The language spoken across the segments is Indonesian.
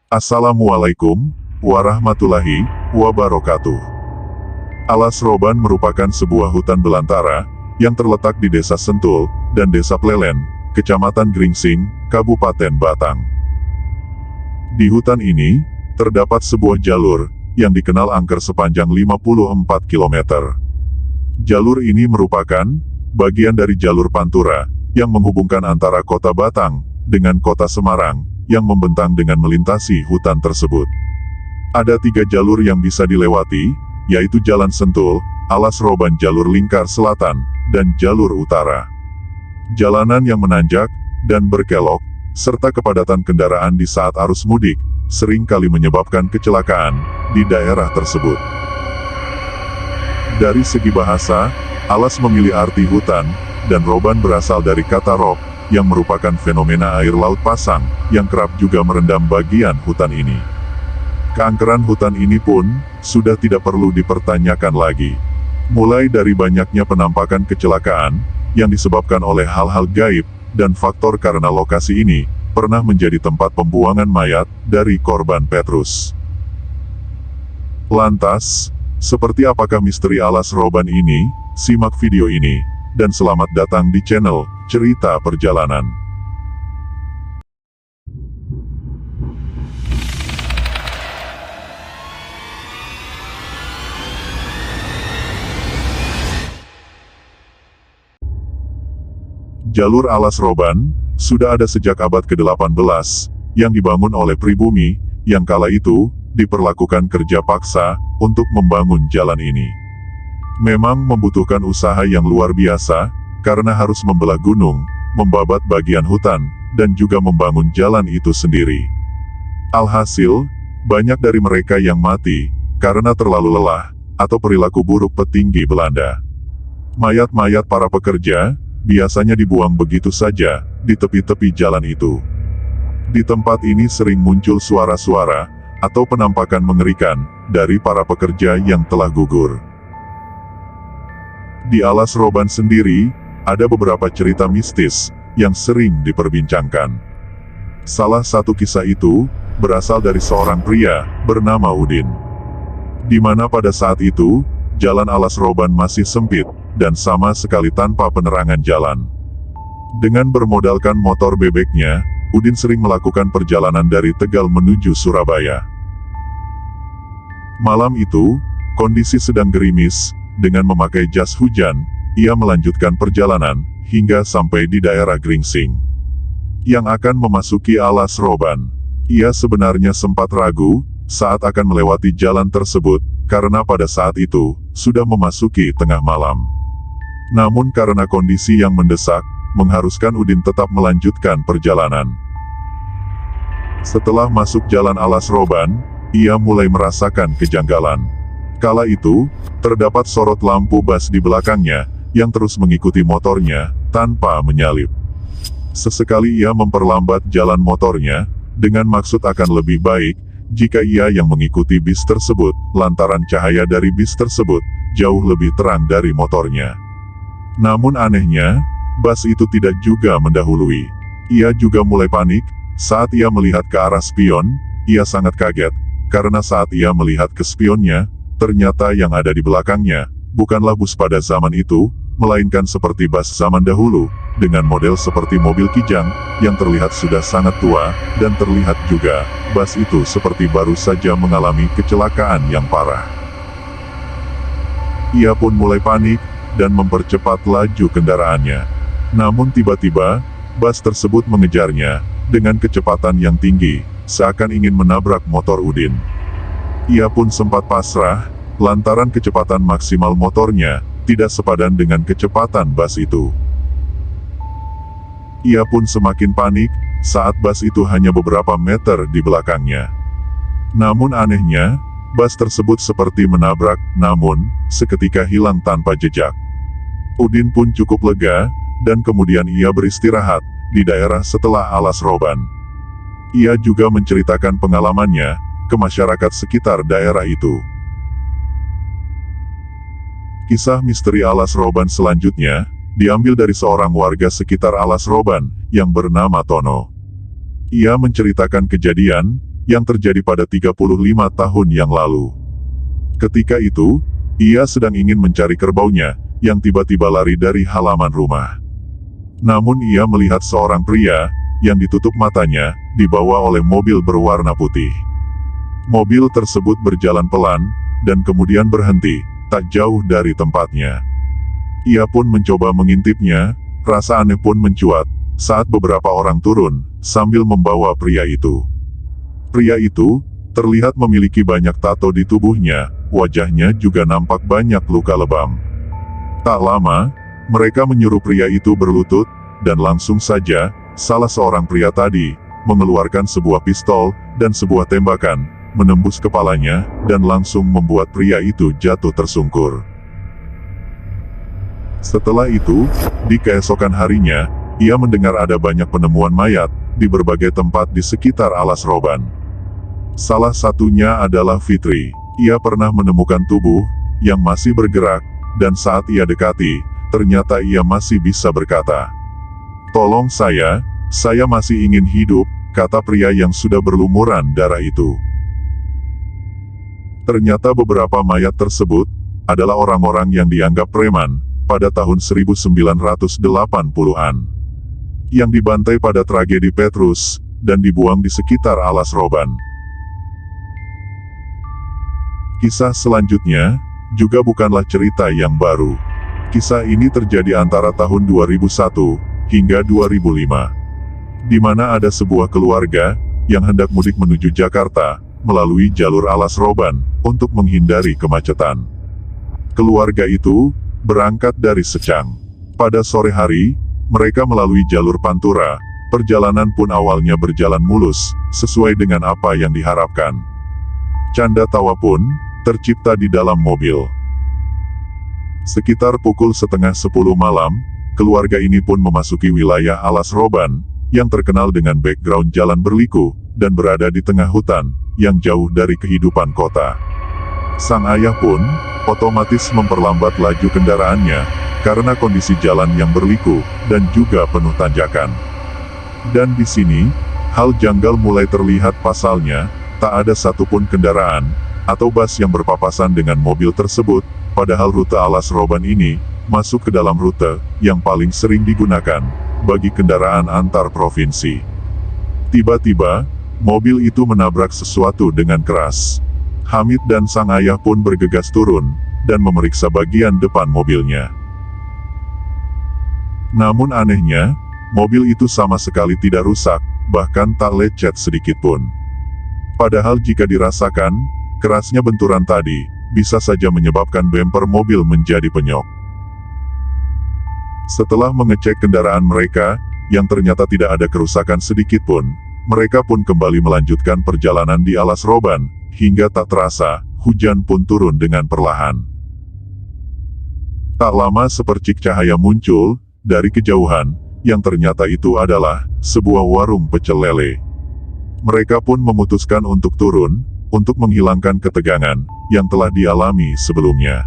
Assalamualaikum warahmatullahi wabarakatuh. Alas Roban merupakan sebuah hutan belantara yang terletak di Desa Sentul dan Desa Plelen, Kecamatan Gringsing, Kabupaten Batang. Di hutan ini, terdapat sebuah jalur yang dikenal angker sepanjang 54 km. Jalur ini merupakan bagian dari jalur Pantura yang menghubungkan antara kota Batang dengan kota Semarang yang membentang dengan melintasi hutan tersebut. Ada 3 jalur yang bisa dilewati, yaitu Jalan Sentul, Alas Roban jalur lingkar selatan, dan jalur utara. Jalanan yang menanjak dan berkelok, serta kepadatan kendaraan di saat arus mudik, sering kali menyebabkan kecelakaan di daerah tersebut. Dari segi bahasa, alas memiliki arti hutan, dan roban berasal dari kata rob, yang merupakan fenomena air laut pasang, yang kerap juga merendam bagian hutan ini. Keangkeran hutan ini pun, sudah tidak perlu dipertanyakan lagi. Mulai dari banyaknya penampakan kecelakaan, yang disebabkan oleh hal-hal gaib, dan faktor karena lokasi ini, pernah menjadi tempat pembuangan mayat, dari korban Petrus. Lantas, seperti apakah misteri alas roban ini? Simak video ini, dan selamat datang di channel Cerita Perjalanan. Jalur Alas Roban sudah ada sejak abad ke-18, yang dibangun oleh pribumi, yang kala itu diperlakukan kerja paksa untuk membangun jalan ini. Memang membutuhkan usaha yang luar biasa, karena harus membelah gunung, membabat bagian hutan, dan juga membangun jalan itu sendiri. Alhasil, banyak dari mereka yang mati, karena terlalu lelah, atau perilaku buruk petinggi Belanda. Mayat-mayat para pekerja, biasanya dibuang begitu saja, di tepi-tepi jalan itu. Di tempat ini sering muncul suara-suara, atau penampakan mengerikan, dari para pekerja yang telah gugur. Di Alas Roban sendiri, ada beberapa cerita mistis, yang sering diperbincangkan. Salah satu kisah itu, berasal dari seorang pria, bernama Udin. Di mana pada saat itu, jalan Alas Roban masih sempit, dan sama sekali tanpa penerangan jalan. Dengan bermodalkan motor bebeknya, Udin sering melakukan perjalanan dari Tegal menuju Surabaya. Malam itu, kondisi sedang gerimis, dengan memakai jas hujan, ia melanjutkan perjalanan, hingga sampai di daerah Gringsing, yang akan memasuki Alas Roban. Ia sebenarnya sempat ragu, saat akan melewati jalan tersebut, karena pada saat itu, sudah memasuki tengah malam. Namun karena kondisi yang mendesak, mengharuskan Udin tetap melanjutkan perjalanan. Setelah masuk jalan Alas Roban, ia mulai merasakan kejanggalan. Kala itu, terdapat sorot lampu bas di belakangnya, yang terus mengikuti motornya, tanpa menyalip. Sesekali ia memperlambat jalan motornya, dengan maksud akan lebih baik, jika ia yang mengikuti bis tersebut, lantaran cahaya dari bis tersebut, jauh lebih terang dari motornya. Namun anehnya, bas itu tidak juga mendahului. Ia juga mulai panik, saat ia melihat ke arah spion, ia sangat kaget, karena saat ia melihat ke spionnya, ternyata yang ada di belakangnya, bukanlah bus pada zaman itu, melainkan seperti bus zaman dahulu, dengan model seperti mobil kijang, yang terlihat sudah sangat tua, dan terlihat juga, bus itu seperti baru saja mengalami kecelakaan yang parah. Ia pun mulai panik, dan mempercepat laju kendaraannya. Namun tiba-tiba, bus tersebut mengejarnya, dengan kecepatan yang tinggi, seakan ingin menabrak motor Udin. Ia pun sempat pasrah, lantaran kecepatan maksimal motornya, tidak sepadan dengan kecepatan bus itu. Ia pun semakin panik, saat bus itu hanya beberapa meter di belakangnya. Namun anehnya, bus tersebut seperti menabrak, namun, seketika hilang tanpa jejak. Udin pun cukup lega, dan kemudian ia beristirahat, di daerah setelah Alas Roban. Ia juga menceritakan pengalamannya, ke masyarakat sekitar daerah itu. Kisah misteri Alas Roban selanjutnya, diambil dari seorang warga sekitar Alas Roban, yang bernama Tono. Ia menceritakan kejadian, yang terjadi pada 35 tahun yang lalu. Ketika itu, ia sedang ingin mencari kerbaunya, yang tiba-tiba lari dari halaman rumah. Namun ia melihat seorang pria, yang ditutup matanya, dibawa oleh mobil berwarna putih. Mobil tersebut berjalan pelan, dan kemudian berhenti, tak jauh dari tempatnya. Ia pun mencoba mengintipnya, rasa aneh pun mencuat, saat beberapa orang turun, sambil membawa pria itu. Pria itu, terlihat memiliki banyak tato di tubuhnya, wajahnya juga nampak banyak luka lebam. Tak lama, mereka menyuruh pria itu berlutut, dan langsung saja, salah seorang pria tadi, mengeluarkan sebuah pistol, dan sebuah tembakan, menembus kepalanya, dan langsung membuat pria itu jatuh tersungkur. Setelah itu, di keesokan harinya, ia mendengar ada banyak penemuan mayat, di berbagai tempat di sekitar Alas Roban. Salah satunya adalah Fitri. Ia pernah menemukan tubuh, yang masih bergerak, dan saat ia dekati, ternyata ia masih bisa berkata, "Tolong saya masih ingin hidup," kata pria yang sudah berlumuran darah itu. Ternyata beberapa mayat tersebut, adalah orang-orang yang dianggap preman, pada tahun 1980-an. Yang dibantai pada tragedi Petrus, dan dibuang di sekitar Alas Roban. Kisah selanjutnya, juga bukanlah cerita yang baru. Kisah ini terjadi antara tahun 2001, hingga 2005. Di mana ada sebuah keluarga, yang hendak mudik menuju Jakarta, melalui jalur Alas Roban, untuk menghindari kemacetan. Keluarga itu, berangkat dari Secang. Pada sore hari, mereka melalui jalur Pantura, perjalanan pun awalnya berjalan mulus, sesuai dengan apa yang diharapkan. Canda tawa pun, tercipta di dalam mobil. Sekitar pukul 9:30 malam, keluarga ini pun memasuki wilayah Alas Roban, yang terkenal dengan background jalan berliku, dan berada di tengah hutan, yang jauh dari kehidupan kota. Sang ayah pun, otomatis memperlambat laju kendaraannya, karena kondisi jalan yang berliku, dan juga penuh tanjakan. Dan di sini, hal janggal mulai terlihat pasalnya, tak ada satupun kendaraan, atau bus yang berpapasan dengan mobil tersebut, padahal rute Alas Roban ini, masuk ke dalam rute, yang paling sering digunakan, bagi kendaraan antar provinsi. Tiba-tiba, mobil itu menabrak sesuatu dengan keras. Hamid dan sang ayah pun bergegas turun, dan memeriksa bagian depan mobilnya. Namun anehnya, mobil itu sama sekali tidak rusak, bahkan tak lecet sedikit pun. Padahal jika dirasakan, kerasnya benturan tadi, bisa saja menyebabkan bemper mobil menjadi penyok. Setelah mengecek kendaraan mereka, yang ternyata tidak ada kerusakan sedikit pun, mereka pun kembali melanjutkan perjalanan di Alas Roban, hingga tak terasa, hujan pun turun dengan perlahan. Tak lama sepercik cahaya muncul, dari kejauhan, yang ternyata itu adalah, sebuah warung pecel lele. Mereka pun memutuskan untuk turun, untuk menghilangkan ketegangan, yang telah dialami sebelumnya.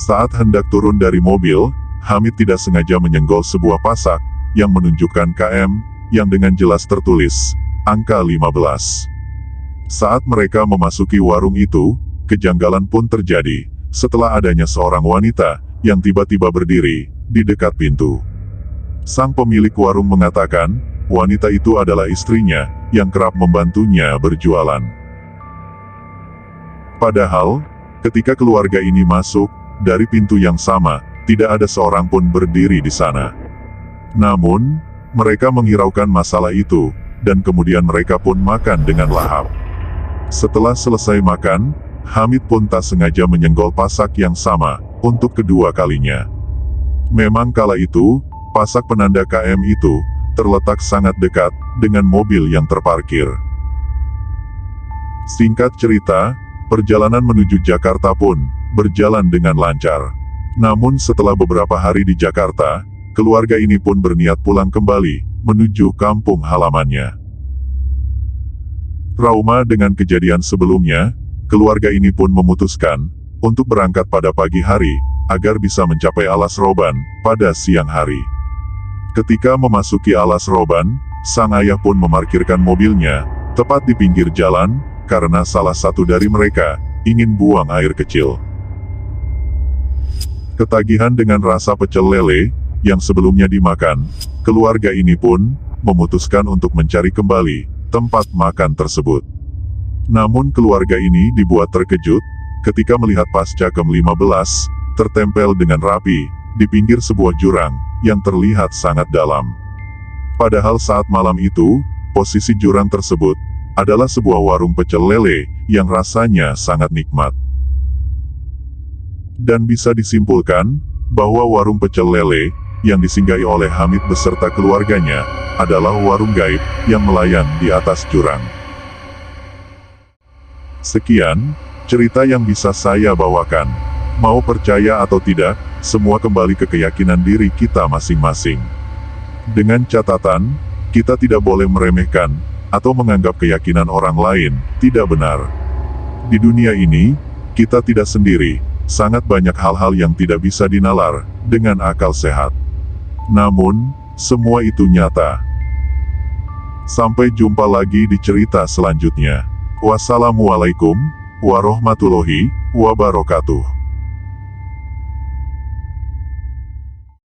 Saat hendak turun dari mobil, Hamid tidak sengaja menyenggol sebuah pasak, yang menunjukkan KM, yang dengan jelas tertulis, angka 15. Saat mereka memasuki warung itu, kejanggalan pun terjadi, setelah adanya seorang wanita, yang tiba-tiba berdiri, di dekat pintu. Sang pemilik warung mengatakan, wanita itu adalah istrinya, yang kerap membantunya berjualan. Padahal, ketika keluarga ini masuk, dari pintu yang sama, tidak ada seorang pun berdiri di sana. Namun, mereka menghiraukan masalah itu, dan kemudian mereka pun makan dengan lahap. Setelah selesai makan, Hamid pun tak sengaja menyenggol pasak yang sama, untuk kedua kalinya. Memang kala itu, pasak penanda KM itu, terletak sangat dekat, dengan mobil yang terparkir. Singkat cerita, perjalanan menuju Jakarta pun, berjalan dengan lancar. Namun setelah beberapa hari di Jakarta, keluarga ini pun berniat pulang kembali, menuju kampung halamannya. Trauma dengan kejadian sebelumnya, keluarga ini pun memutuskan, untuk berangkat pada pagi hari, agar bisa mencapai Alas Roban, pada siang hari. Ketika memasuki Alas Roban, sang ayah pun memarkirkan mobilnya tepat di pinggir jalan, karena salah satu dari mereka ingin buang air kecil. Ketagihan dengan rasa pecel lele yang sebelumnya dimakan, keluarga ini pun memutuskan untuk mencari kembali tempat makan tersebut. Namun keluarga ini dibuat terkejut ketika melihat pasca ke-15 tertempel dengan rapi di pinggir sebuah jurang yang terlihat sangat dalam. Padahal saat malam itu, posisi jurang tersebut adalah sebuah warung pecel lele yang rasanya sangat nikmat. Dan bisa disimpulkan bahwa warung pecel lele yang disinggahi oleh Hamid beserta keluarganya adalah warung gaib yang melayang di atas jurang. Sekian cerita yang bisa saya bawakan. Mau percaya atau tidak, semua kembali ke keyakinan diri kita masing-masing. Dengan catatan, kita tidak boleh meremehkan atau menganggap keyakinan orang lain tidak benar. Di dunia ini, kita tidak sendiri. Sangat banyak hal-hal yang tidak bisa dinalar dengan akal sehat. Namun, semua itu nyata. Sampai jumpa lagi di cerita selanjutnya. Wassalamualaikum warahmatullahi wabarakatuh.